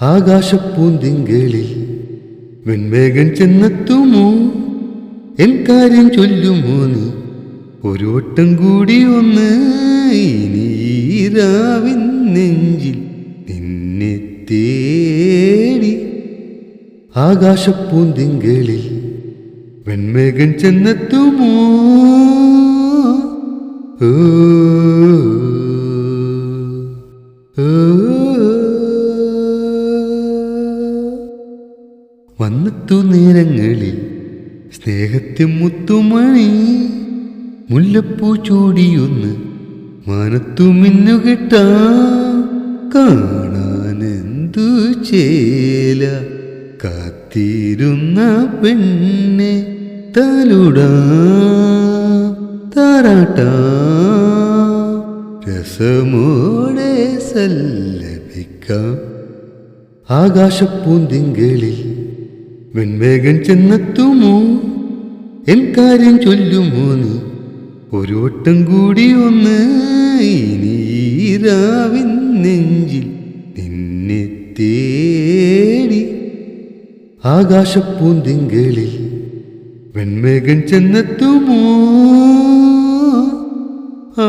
ആകാശപ്പൂന്തിങ്കളിൽ വെൺമേഘൻ ചെന്നെത്തുമോ, N കാര്യം ചൊല്ലുമോ നീ ഒരു വട്ടം കൂടി ഒന്ന്. ഇനി രാവിൻ നെഞ്ചിൽ നിന്നെ തേടി. ആകാശപ്പൂന്തിങ്കളിൽ വെൺമേഘൻ ചെന്നെത്തുമോ. ഓ വന്നെത്തു നേരങ്ങളിൽ സ്നേഹത്തെ മുത്തുമണി, മുല്ലപ്പൂ ചൂടിയൊന്ന് മാനത്തു മിന്നുകെട്ടാ. കാണാനെന്തു ചേല കാത്തിരുന്ന പെണ്ണെ, തലുടാ താരാട്ടാ രസമോടെ സല്ലപിക്കാം. ആകാശപ്പൂന്തിങ്കളിൽ വെൺമേഘൻ ചെന്നെത്തുമോ, എൻ കാര്യം ചൊല്ലുമോ നീ ഒരു വട്ടം കൂടി ഒന്ന്. ഇനി രാവിൻ നെഞ്ചിൽ നിന്നെ തേടി. ആകാശപ്പൂന്തിങ്കളിൽ വെൺമേഘൻ ചെന്നെത്തുമോ. ആ